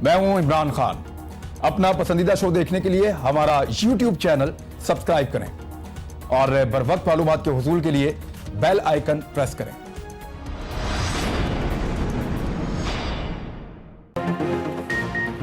मैं हूं इमरान खान। अपना पसंदीदा शो देखने के लिए हमारा YouTube चैनल सब्सक्राइब करें और बर वक्त मालूमात के हुसूल के लिए बेल आइकन प्रेस करें।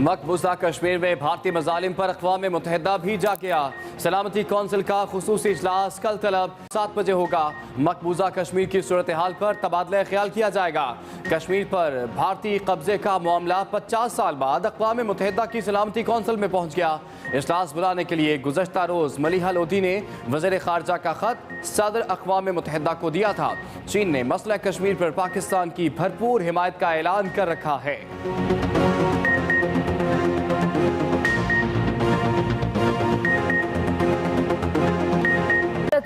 मकबूजा कश्मीर में भारतीय मजालिम पर अक़वाम मुत्तहिदा भी जा गया। सलामती कौंसिल का खुसूसी इजलास कल तलब 7 बजे होगा। मकबूजा कश्मीर की सूरत हाल पर तबादला ख्याल किया जाएगा। कश्मीर पर भारतीय कब्जे का मामला 50 साल बाद अक़वाम मुत्तहिदा की सलामती कौंसिल में पहुंच गया। इजलास बुलाने के लिए गुज़श्ता रोज़ मलिहा लोधी ने वज़ीर ख़ारजा का ख़त सदर अक़वाम मुत्तहिदा को दिया था। चीन ने मसला कश्मीर पर पाकिस्तान की भरपूर हिमायत का ऐलान कर रखा है।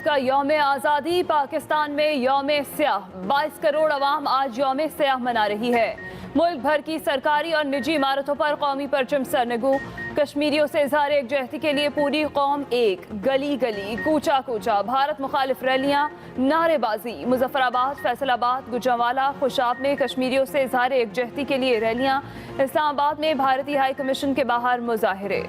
का यौम आज़ादी, पाकिस्तान में यौम स्याह। 22 करोड़ अवाम आज यौम स्याह मना रही है। मुल्क भर की सरकारी और निजी इमारतों पर कौमी परचम सरनगू। कश्मीरियों से इज़हार एकजहती के लिए पूरी कौम एक, गली गली कूचा कूचा भारत मुखालिफ रैलियां, नारेबाजी। मुजफ्फराबाद, फैसलाबाद, गुजरांवाला, खुशाब में कश्मीरियों से इज़हार एकजहती के लिए रैलियां। इस्लामाबाद में भारतीय हाई कमीशन के बाहर मुजाहिरे।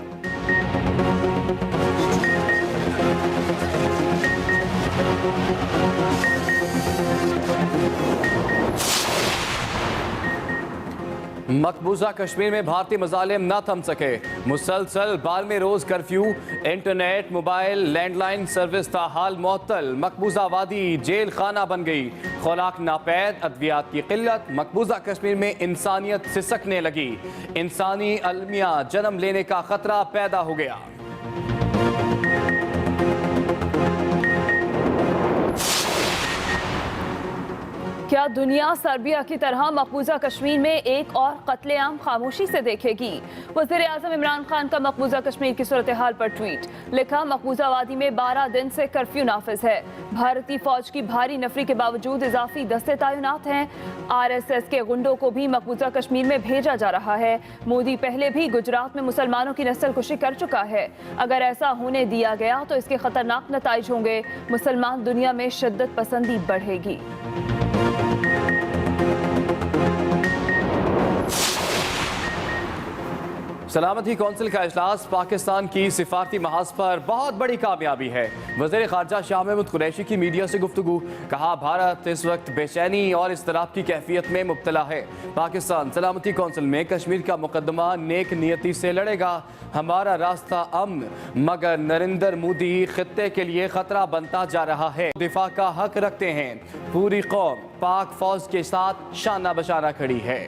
मकबूजा कश्मीर में भारतीय मजालिम न थम सके। मुसलसल बारहवें रोज़ curfew, internet, mobile, landline service ताहाल मुअत्तल। मकबूजा वादी जेल खाना बन गई। खुराक नापैद, अद्वियात की किल्लत। मकबूजा कश्मीर में इंसानियत सिसकने लगी। इंसानी अलमिया जन्म लेने का खतरा पैदा हो गया। क्या दुनिया सर्बिया की तरह मकबूजा कश्मीर में एक और कत्लेआम खामोशी से देखेगी? वज़ीर आज़म इमरान खान का मकबूजा कश्मीर की सूरत हाल पर ट्वीट। लिखा, मकबूजा वादी में 12 दिन से कर्फ्यू नाफिज है। भारतीय फौज की भारी नफरी के बावजूद इजाफी दस्ते तैनात हैं। RSS के गुंडों को भी मकबूजा कश्मीर में भेजा जा रहा है। मोदी पहले भी गुजरात में मुसलमानों की नस्ल कुशी कर चुका है। अगर ऐसा होने दिया गया तो इसके खतरनाक नताइज होंगे। मुसलमान दुनिया में शिद्दत पसंदी बढ़ेगी। सलामती कौंसिल का इजलास पाकिस्तान की सिफारती महाज पर बहुत बड़ी कामयाबी है। वज़ीर ख़ारजा शाह महमूद कुरैशी की मीडिया से गुफ्तगू। कहा, भारत इस वक्त बेचैनी और इज़्तिराब की कैफियत में मुब्तला है। पाकिस्तान सलामती कौंसिल में कश्मीर का मुकदमा नेक नियति से लड़ेगा। हमारा रास्ता अमन, मगर नरेंद्र मोदी खित्ते के लिए खतरा बनता जा रहा है। दिफा का हक रखते हैं। पूरी कौम पाक फौज के साथ शाना बशाना खड़ी है।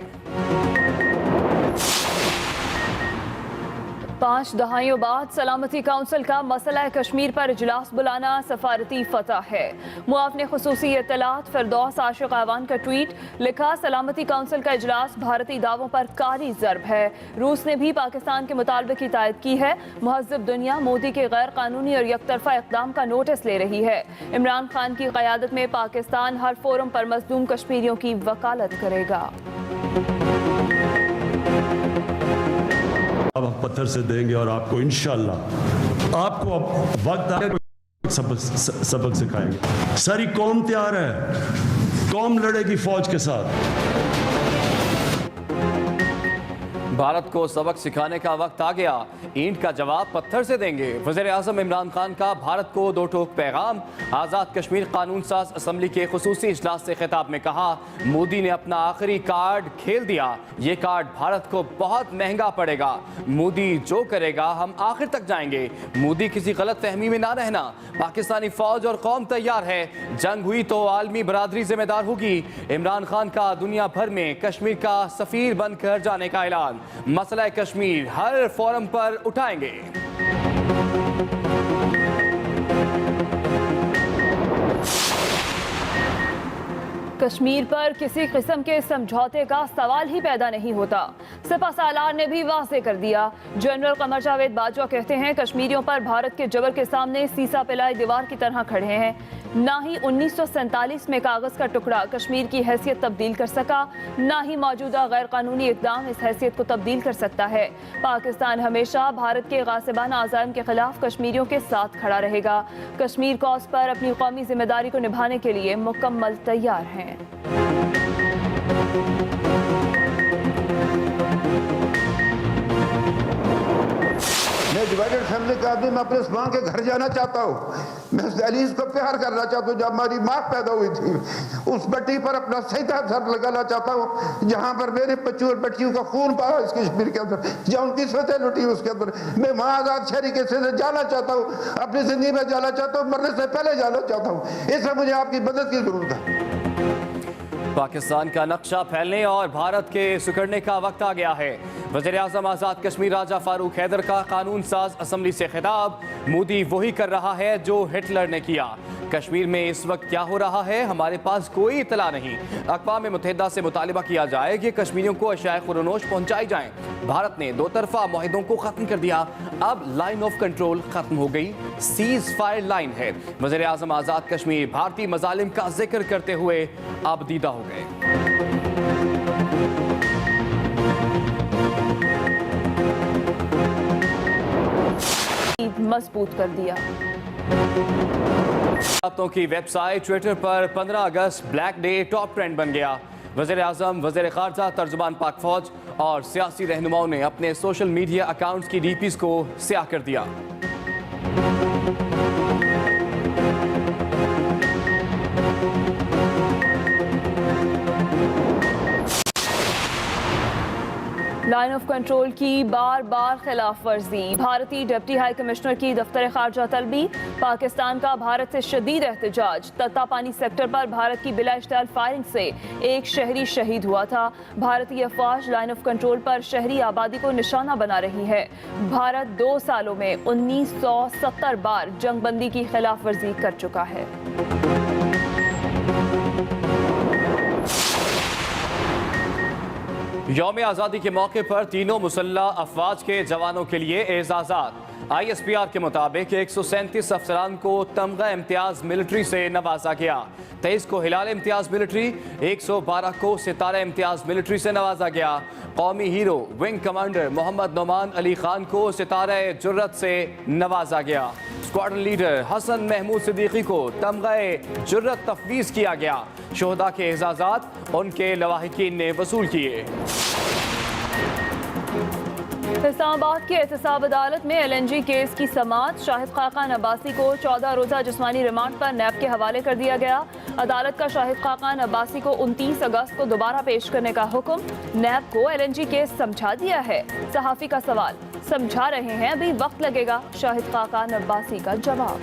5 दहाइयों बाद सलामती काउंसिल का मसला कश्मीर पर इजलास बुलाना सफारती फतह है। मुआवने खुसूसी इत्तलात फिरदौस आशिक आवान का ट्वीट। लिखा, सलामती काउंसिल का इजलास भारतीय दावों पर कारी ज़र्ब है। रूस ने भी पाकिस्तान के मुतालबे की तायद की है। महज़ब दुनिया मोदी के गैर कानूनी और यकतरफा इक़दाम का नोटिस ले रही है। इमरान खान की क़यादत में पाकिस्तान हर फोरम पर मज़लूम कश्मीरियों की वकालत करेगा। अब हम पत्थर से देंगे और आपको इंशाअल्लाह आपको अब वक्त आएगा सबक सिखाएंगे। सारी कौम तैयार है, कौम लड़ेगी फौज के साथ। भारत को सबक सिखाने का वक्त आ गया। ईंट का जवाब पत्थर से देंगे। वज़ीर आज़म इमरान खान का भारत को दो टोक पैगाम। आज़ाद कश्मीर कानून साज असम्बली के खुसूसी इजलास से खिताब में कहा, मोदी ने अपना आखिरी कार्ड खेल दिया। ये कार्ड भारत को बहुत महंगा पड़ेगा। मोदी जो करेगा हम आखिर तक जाएंगे। मोदी किसी गलत फहमी में ना रहना। पाकिस्तानी फौज और कौम तैयार है। जंग हुई तो आलमी बरादरी जिम्मेदार होगी। इमरान खान का दुनिया भर में कश्मीर का सफीर बनकर जाने का ऐलान। मसला कश्मीर हर फोरम पर उठाएंगे। कश्मीर पर किसी किस्म के समझौते का सवाल ही पैदा नहीं होता। सिपा सालार ने भी वाज़ेह कर दिया। जनरल कमर जावेद बाजवा कहते हैं, कश्मीरियों पर भारत के जबर के सामने सीसा पिलाई दीवार की तरह खड़े हैं। ना ही 1947 में कागज का टुकड़ा कश्मीर की हैसियत तब्दील कर सका, ना ही मौजूदा गैर कानूनी इक़दाम इस हैसियत को तब्दील कर सकता है। पाकिस्तान हमेशा भारत के गासिबाना अज़ाइम के खिलाफ कश्मीरियों के साथ खड़ा रहेगा। कश्मीर कॉज पर अपनी कौमी जिम्मेदारी को निभाने के लिए मुकम्मल तैयार हैं। डिवाइडेड फैमिली का आदमी, मैं अपने माँ के घर जाना चाहता हूँ, मैं उस दहलीज को प्यार करना चाहता हूँ जब हमारी माँ पैदा हुई थी, उस बट्टी पर अपना सीधा सर लगाना चाहता हूँ जहाँ पर मेरे बच्चों और बच्चियों का खून बहा इस कश्मीर के अंदर, जहाँ उनकी फतेह लुटी उसके अंदर। मैं वहाँ आज़ाद शहरी के से जाना चाहता हूँ, अपनी जिंदगी में जाना चाहता हूँ, मरने से पहले जाना चाहता हूँ। इसमें मुझे आपकी मदद की जरूरत है। पाकिस्तान का नक्शा फैलने और भारत के सिकुड़ने का वक्त आ गया है। वज़ीर-ए-आज़म आज़ाद कश्मीर राजा फारूक हैदर का कानून साज असम्बली से खिताब। मोदी वही कर रहा है जो हिटलर ने किया। कश्मीर में इस वक्त क्या हो रहा है हमारे पास कोई इतला नहीं। अक़वाम मुत्तहिदा से मुतालिबा किया जाए कि कश्मीरियों को अशियाए खुरनोश पहुँचाई जाएँ। भारत ने दो तरफा मुआहिदों को ख़त्म कर दिया, अब लाइन ऑफ कंट्रोल ख़त्म हो गई, सीज फायर लाइन है। वज़ीर-ए-आज़म आज़ाद कश्मीर भारतीय मज़ालिम का जिक्र करते हुए आबदीदा हो गए। मजबूत कर दिया। बातों की वेबसाइट ट्विटर पर 15 अगस्त ब्लैक डे टॉप ट्रेंड बन गया। वज़ीर-ए-आज़म, वज़ीर ख़ारजा, तर्जुमान पाक फ़ौज और सियासी रहनुमाओं ने अपने सोशल मीडिया अकाउंट्स की डीपीज को स्याह कर दिया। लाइन ऑफ कंट्रोल की बार बार खिलाफ वर्जी। भारतीय डिप्टी हाई कमिश्नर की दफ्तर खारजा तलबी। पाकिस्तान का भारत से शदीद एहतजाज। तत्तापानी सेक्टर पर भारत की बिला इश्तियाल फायरिंग से एक शहरी शहीद हुआ था। भारतीय अफवाज लाइन ऑफ कंट्रोल पर शहरी आबादी को निशाना बना रही है। भारत 2 सालों में 1970 बार जंगबंदी की खिलाफ वर्जी कर चुका है। यौम आज़ादी के मौके पर तीनों मुसल्लह अफवाज के जवानों के लिए एजाज़ात। ISPR के मुताबिक 137 अफसरान को तमगा इम्तियाज मिलिट्री से नवाजा गया। 23 को हिलाल इम्तियाज मिलिट्री, 112 को सितारा इम्तियाज मिलिट्री से नवाजा गया। कौमी hero wing commander Mohammad Noman Ali Khan को सितारा जुर्रत से नवाजा गया। स्क्वाड्रन लीडर हसन महमूद सिद्दीकी को तमगा जुर्रत तफवीज़ किया गया। शोहदा के एजाज़ात उनके लवाहिकीन ने वसूल किए। इस्लामाबाद की एहतसाब अदालत में LNG केस की समाअत। शाहिद खाकान अब्बासी को 14 रोज़ा जिस्मानी रिमांड पर नैब के हवाले कर दिया गया। अदालत का शाहिद खाकान अब्बासी को 29 अगस्त को दोबारा पेश करने का हुक्म। नैब को LNG केस समझा दिया है। सहाफ़ी का सवाल, समझा रहे हैं, अभी वक्त लगेगा। शाहिद खाकान अब्बासी का जवाब।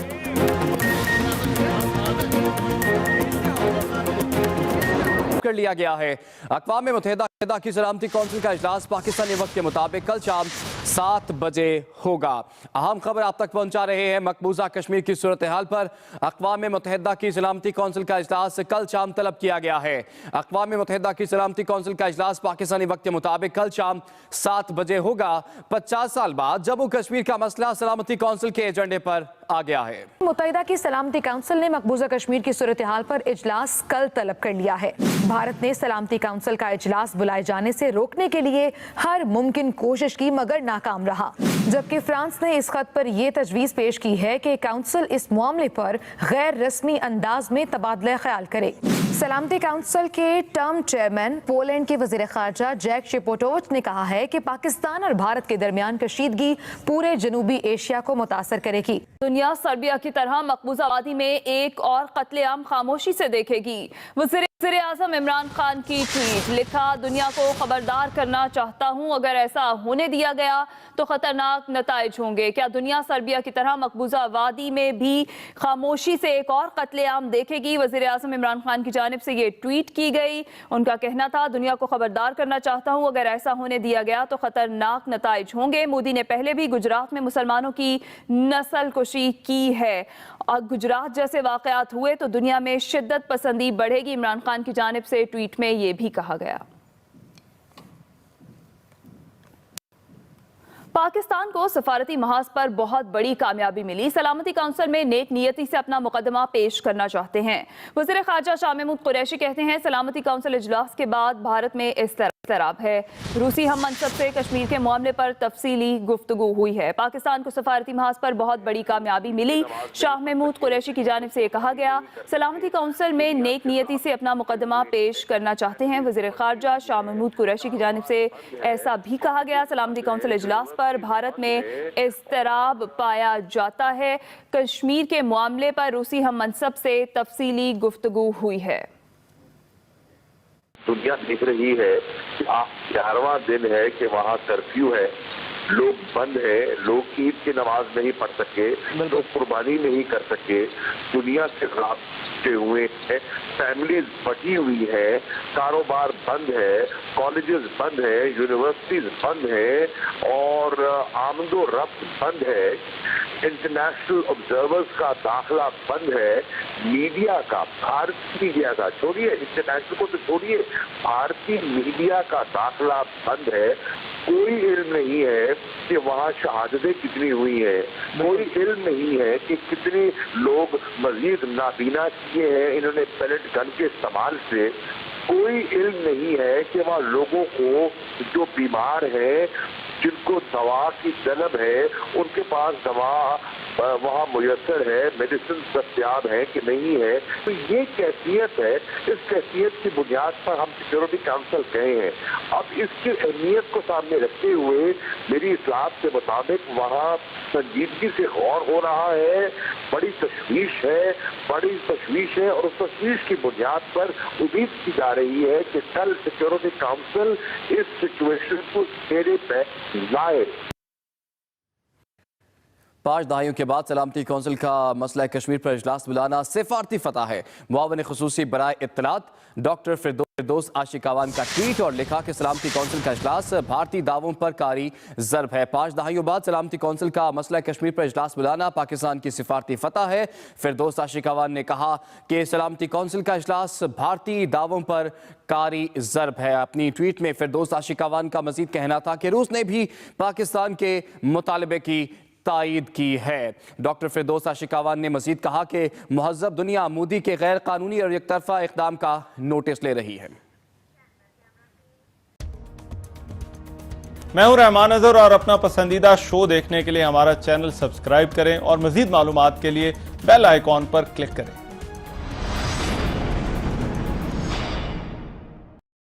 कर लिया गया है। अक़वाम मुत्तहिदा की सलामती कौंसिल का इजलास पाकिस्तानी वक्त के मुताबिक कल शाम 7 बजे होगा। अहम खबर आप तक पहुंचा रहे हैं। मकबूजा कश्मीर की सूरत हाल पर अक़वाम मुत्तहिदा की सलामती कौंसिल का इजलास कल शाम तलब किया गया है। अक़वाम मुत्तहिदा की सलामती कौंसिल का इजलास पाकिस्तानी वक्त के मुताबिक कल शाम 7 बजे होगा। 50 साल बाद जम्मू कश्मीर का मसला सलामती कौंसिल के एजेंडे पर आ गया है। मुत्तहिदा की सलामती काउंसिल ने मकबूजा कश्मीर की सूरत हाल पर इजलास कल तलब कर लिया है। भारत ने सलामती काउंसिल का इजलास बुलाए जाने से रोकने के लिए हर मुमकिन कोशिश की मगर नाकाम रहा। जबकि फ्रांस ने इस खत पर यह तजवीज़ पेश की है कि काउंसिल इस मामले पर गैर रस्मी अंदाज में तबादला ख्याल करे। सलामती काउंसिल के टर्म चेयरमैन पोलैंड के वज़ीर ख़ारजा जैक शेपोटोविच ने कहा है कि पाकिस्तान और भारत के दरमियान कशीदगी पूरे जनूबी एशिया को मुतासर करेगी। दुनिया सर्बिया की तरह मकबूजा वादी में एक और कत्लेआम खामोशी से देखेगी। वज़ीर-ए-आज़म इमरान खान की ट्वीट, लिखा, दुनिया को खबरदार करना चाहता हूं, अगर ऐसा होने दिया गया तो खतरनाक नताइज होंगे। क्या दुनिया सर्बिया की तरह मकबूजा वादी में भी खामोशी से एक और कत्लेआम देखेगी? वज़ीर-ए-आज़म इमरान खान की जानिब से ये ट्वीट की गई। उनका कहना था, दुनिया को खबरदार करना चाहता हूं, अगर ऐसा होने दिया गया तो खतरनाक नताइज होंगे। मोदी ने पहले भी गुजरात में मुसलमानों की नस्ल कुशी की है और गुजरात जैसे वाक़यात हुए तो दुनिया में शिद्दत पसंदी बढ़ेगी। इमरान खान की जानिब से ट्वीट में ये भी कहा गया। पाकिस्तान को सफारती महाज पर बहुत बड़ी कामयाबी मिली। सलामती काउंसिल में नेक नियति से अपना मुकदमा पेश करना चाहते हैं। वज़ीर ख़ारजा शाह महमूद कुरैशी कहते हैं, सलामती काउंसिल इजलास के बाद भारत में इस तरह खराब है। रूसी हम मनसब से कश्मीर के मामले पर तफसीली गुफ्तगू हुई है। पाकिस्तान को सफारती महाज पर बहुत बड़ी कामयाबी मिली। शाह महमूद कुरैशी की जानिब से कहा गया, सलामती काउंसिल में नेक नियति से अपना मुकदमा पेश करना चाहते हैं। वज़ीर ख़ारजा शाह महमूद कुरैशी की जानिब से ऐसा भी कहा गया। सलामती काउंसिल इजलास पर भारत में इज़्तिराब पाया जाता है। कश्मीर के मामले पर रूसी हम मनसब से तफसीली गुफ्तगू हुई है। दुनिया देख रही है कि 11वां दिन है कि वहाँ कर्फ्यू है, लोग बंद है, लोग ईद की नमाज नहीं पढ़ सके, लोग कुर्बानी नहीं कर सके, दुनिया से रास्ते हुए हैं, फैमिलीज बटी हुई है, कारोबार बंद है, कॉलेजेस बंद है, यूनिवर्सिटीज बंद है और आमदो रफ्त बंद है, इंटरनेशनल ऑब्जर्वर्स का दाखिला बंद है, मीडिया का, भारतीय मीडिया का छोड़िए, इंटरनेशनल को तो छोड़िए, भारतीय मीडिया का दाखिला बंद है। कोई इल्म नहीं है कि वहाँ शहादतें कितनी हुई हैं, कोई इल्म नहीं है कि कितने लोग मजीद नाबीना किए हैं इन्होंने पेलेट गन के इस्तेमाल से, कोई इल्म नहीं है कि वहाँ लोगों को जो बीमार हैं, जिनको दवा की तलब है, उनके पास दवा वहाँ मुयस्सर है, मेडिसिन दस्तयाब है कि नहीं है। तो ये कैफियत है, इस कैफियत की बुनियाद पर हम सिक्योरिटी काउंसिल गए हैं। अब इसकी अहमियत को सामने रखते हुए मेरी इस्लाह के मुताबिक वहाँ संजीदगी से गौर हो रहा है, बड़ी तशवीश है और उस तशवीश की बुनियाद पर उम्मीद की जा रही है कि कल सिक्योरिटी काउंसिल इस सिचुएशन को तेरे पे लाए। 5 दहाइयों के बाद सलामती कौंसिल का मसला कश्मीर पर इजलास बुलाना सिफारती फतह है। मुआवन खुसूसी बराए इत्तलात डॉक्टर फिरदौस आशिकावान का ट्वीट और लिखा कि सलामती कौंसिल का इजलास भारतीय दावों पर कारी ज़र्ब है। 5 दहाइयों बाद सलामती कौंसिल का मसला कश्मीर पर इजलास बुलाना पाकिस्तान की सिफारती फतह है। फिरदौस आशिकावान ने कहा कि सलामती कौंसिल का इजलास भारतीय दावों पर कारी ज़र्ब है। अपनी ट्वीट में फिरदौस आशिकावान का मजीद कहना था कि रूस ने भी पाकिस्तान के मुतालबे की तायद की है। डॉक्टर फिरदौस आशिकावान ने मजीद कहा कि महज़ब दुनिया मोदी के गैर कानूनी और एक तरफा इक़दाम का नोटिस ले रही है। मैं हूं रहमान अज़हर और अपना पसंदीदा शो देखने के लिए हमारा चैनल सब्सक्राइब करें और मज़ीद मालूमात के लिए बेल आइकॉन पर क्लिक करें।